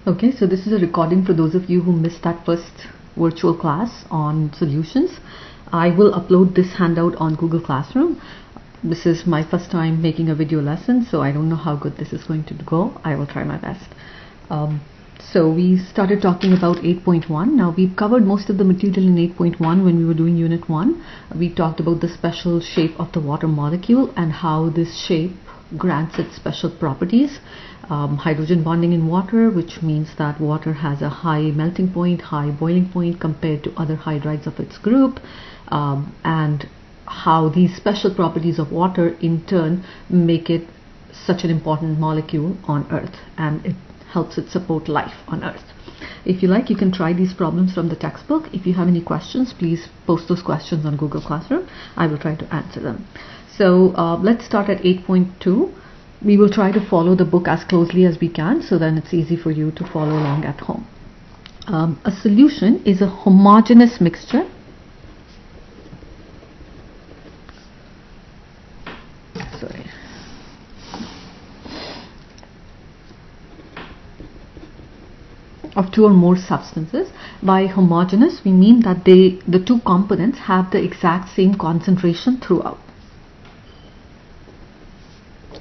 Okay, so this is a recording for those of you who missed that first virtual class on solutions. I will upload this handout on Google Classroom. This is my first time making a video lesson, so I don't know how good this is going to go. I will try my best. So we started talking about 8.1. Now we've covered most of the material in 8.1 when we were doing Unit 1. We talked about the special shape of the water molecule and how this shape grants it special properties. Hydrogen bonding in water, which means that water has a high melting point, high boiling point compared to other hydrides of its group, and how these special properties of water in turn make it such an important molecule on Earth, and it helps it support life on Earth. If you like, you can try these problems from the textbook. If you have any questions, please post those questions on Google Classroom. I will try to answer them. So let's start at 8.2. We will try to follow the book as closely as we can, so then it's easy for you to follow along at home. A solution is a homogeneous mixture of two or more substances. By homogeneous, we mean that the two components have the exact same concentration throughout.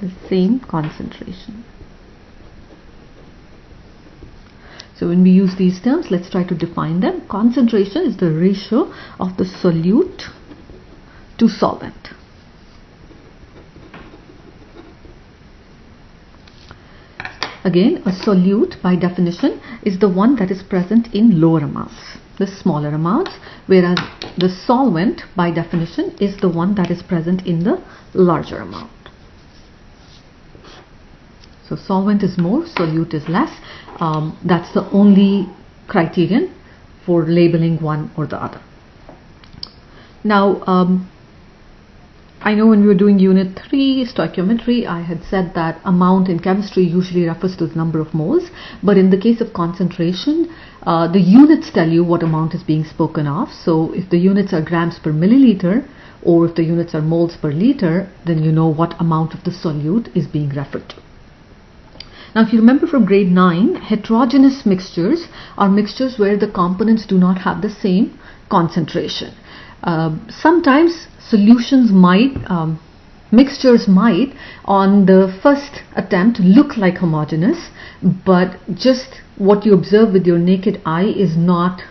The same concentration. So when we use these terms, let's try to define them. Concentration is the ratio of the solute to solvent. Again, a solute by definition is the one that is present in lower amounts, the smaller amounts, whereas the solvent by definition is the one that is present in the larger amount. So solvent is more, solute is less. That's the only criterion for labeling one or the other. Now, I know when we were doing Unit 3, stoichiometry, I had said that amount in chemistry usually refers to the number of moles, but in the case of concentration, the units tell you what amount is being spoken of. So if the units are grams per milliliter, or if the units are moles per liter, then you know what amount of the solute is being referred to. Now, if you remember from grade 9, heterogeneous mixtures are mixtures where the components do not have the same concentration. Sometimes solutions might, mixtures might on the first attempt look like homogeneous, but just what you observe with your naked eye is not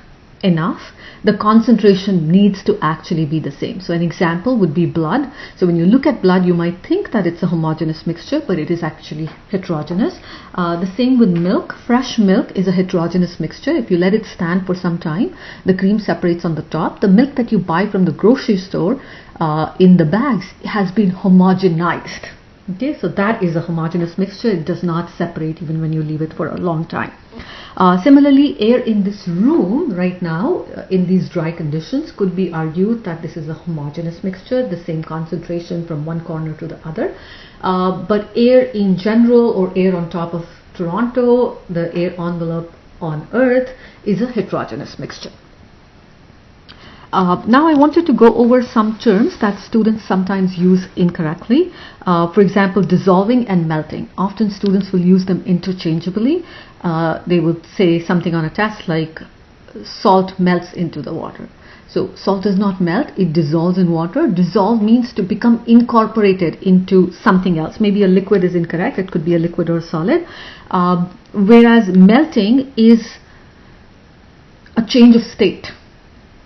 enough. The concentration needs to actually be the same. So an example would be blood. So when you look at blood, you might think that it's a homogeneous mixture, but it is actually heterogeneous. The same with milk. Fresh milk is a heterogeneous mixture. If you let it stand for some time, the cream separates on the top. The milk that you buy from the grocery store in the bags has been homogenized. Okay, so that is a homogeneous mixture. It does not separate even when you leave it for a long time. Similarly, air in this room right now in these dry conditions could be argued that this is a homogeneous mixture, the same concentration from one corner to the other. But air in general, or air on top of Toronto, the air envelope on Earth, is a heterogeneous mixture. Now I wanted to go over some terms that students sometimes use incorrectly. For example, dissolving and melting. Often students will use them interchangeably. They would say something on a test like salt melts into the water. So salt does not melt, it dissolves in water. Dissolve means to become incorporated into something else. Maybe a liquid is incorrect, it could be a liquid or a solid. Whereas melting is a change of state.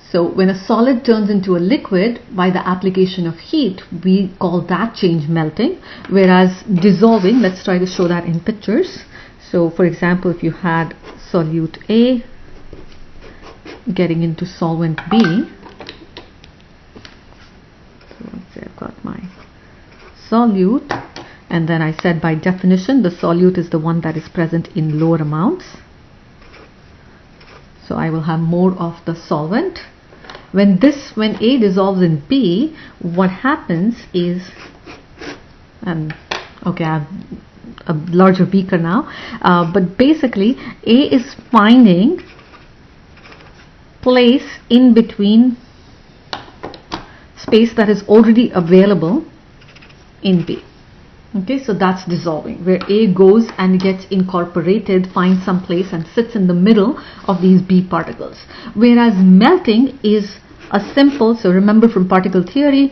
So when a solid turns into a liquid by the application of heat, we call that change melting. Whereas dissolving, let's try to show that in pictures. So for example, if you had solute A getting into solvent B, so let's say I've got my solute, and then I said by definition the solute is the one that is present in lower amounts. So I will have more of the solvent. When A dissolves in B, what happens is, okay, I have a larger beaker now, but basically A is finding place in between space that is already available in B. Okay, so that's dissolving, where A goes and gets incorporated, finds some place and sits in the middle of these B particles. Whereas melting is a simple, so remember from particle theory,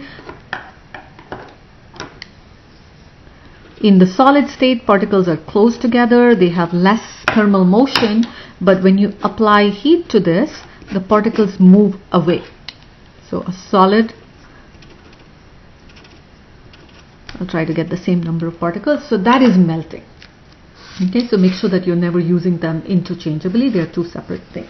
in the solid state, particles are close together, they have less thermal motion, but when you apply heat to this, the particles move away. So a solid, I'll try to get the same number of particles, so that is melting. Okay, so make sure that you're never using them interchangeably, they are two separate things.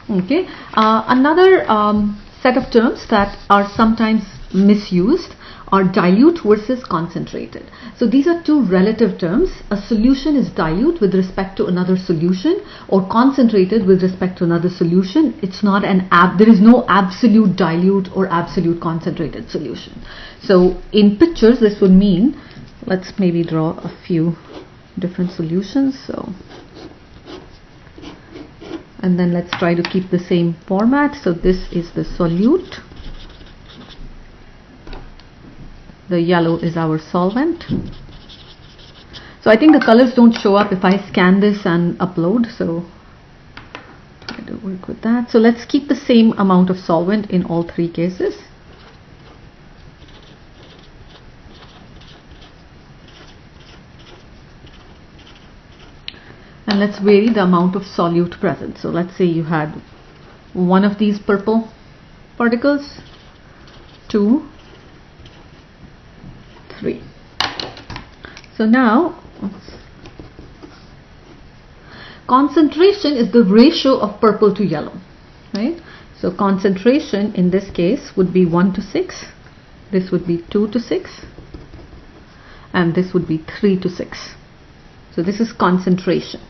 Okay, another set of terms that are sometimes misused are dilute versus concentrated. So these are two relative terms. A solution is dilute with respect to another solution, or concentrated with respect to another solution. It's not an there is no absolute dilute or absolute concentrated solution. So in pictures this would mean, let's maybe draw a few different solutions. So, and then let's try to keep the same format. So this is the solute. The yellow is our solvent. So I think the colors don't show up if I scan this and upload, so try to work with that. So let's keep the same amount of solvent in all three cases. And let's vary the amount of solute present. So let's say you had one of these purple particles, 2, 3. So now concentration is the ratio of purple to yellow, right? So concentration in this case would be 1 to 6, this would be 2 to 6, and this would be 3 to 6. So this is concentration.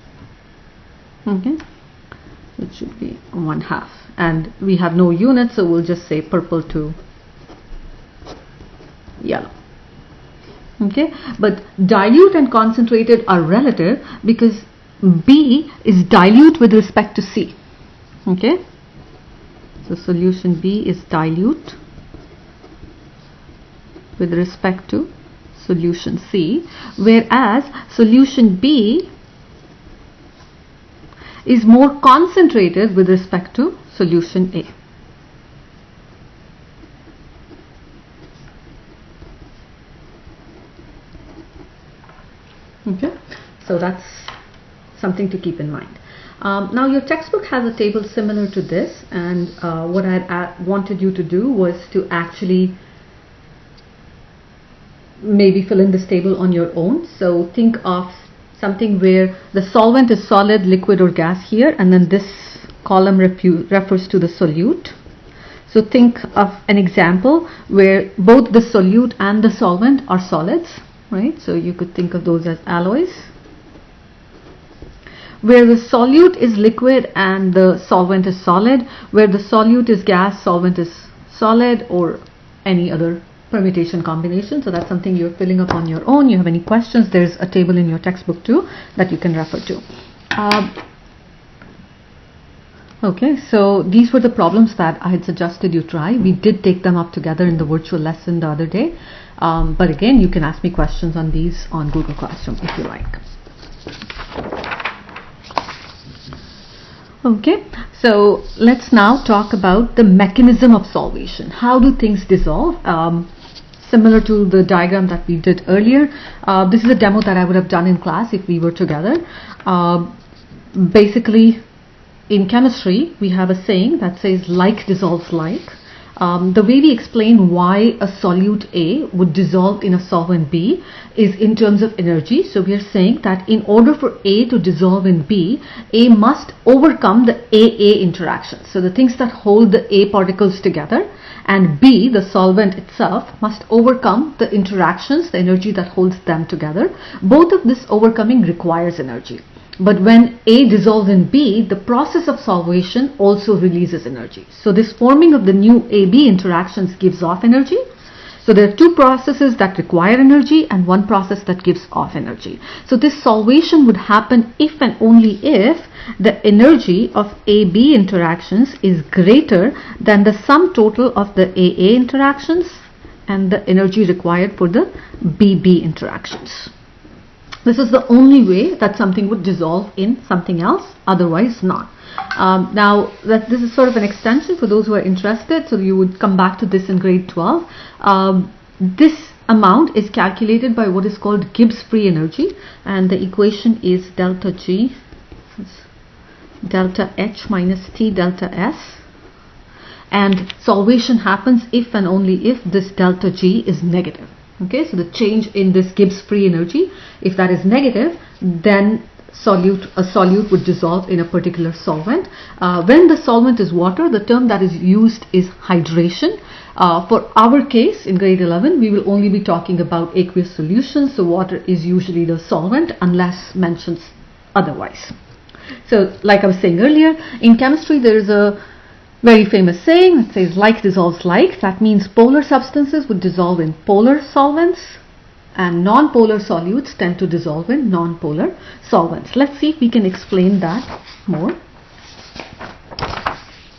Okay, it should be 1/2, and we have no units, so we'll just say purple to yellow. Okay, but dilute and concentrated are relative because B is dilute with respect to C. Okay, so solution B is dilute with respect to solution C, whereas solution B is more concentrated with respect to solution A. Okay, so that's something to keep in mind. Now your textbook has a table similar to this, and what I wanted you to do was to actually maybe fill in this table on your own. So think of something where the solvent is solid, liquid or gas here, and then this column refers to the solute. So think of an example where both the solute and the solvent are solids, right? So you could think of those as alloys. Where the solute is liquid and the solvent is solid, where the solute is gas, solvent is solid, or any other permutation combination. So that's something you're filling up on your own. You have any questions, there's a table in your textbook too that you can refer to. Okay, so these were the problems that I had suggested you try. We did take them up together in the virtual lesson the other day, but again you can ask me questions on these on Google Classroom if you like. Okay, so let's now talk about the mechanism of solvation. How do things dissolve? Similar to the diagram that we did earlier, this is a demo that I would have done in class if we were together. Basically, in chemistry, we have a saying that says like dissolves like. The way we explain why a solute A would dissolve in a solvent B is in terms of energy. So we are saying that in order for A to dissolve in B, A must overcome the AA interaction. So the things that hold the A particles together, and B, the solvent itself, must overcome the interactions, the energy that holds them together. Both of this overcoming requires energy. But when A dissolves in B, the process of solvation also releases energy. So this forming of the new AB interactions gives off energy. So there are two processes that require energy and one process that gives off energy. So this solvation would happen if and only if the energy of AB interactions is greater than the sum total of the AA interactions and the energy required for the BB interactions. This is the only way that something would dissolve in something else, otherwise not. Now this is sort of an extension for those who are interested, so you would come back to this in grade 12. This amount is calculated by what is called Gibbs free energy, and the equation is delta G, delta H minus T delta S, and solvation happens if and only if this delta G is negative. Okay, so the change in this Gibbs free energy, if that is negative, then a solute would dissolve in a particular solvent. When the solvent is water, the term that is used is hydration. For our case in grade 11, we will only be talking about aqueous solutions, so water is usually the solvent unless mentioned otherwise. So like I was saying earlier, in chemistry there is a very famous saying that says like dissolves like. That means polar substances would dissolve in polar solvents and non-polar solutes tend to dissolve in non-polar solvents. Let's see if we can explain that more.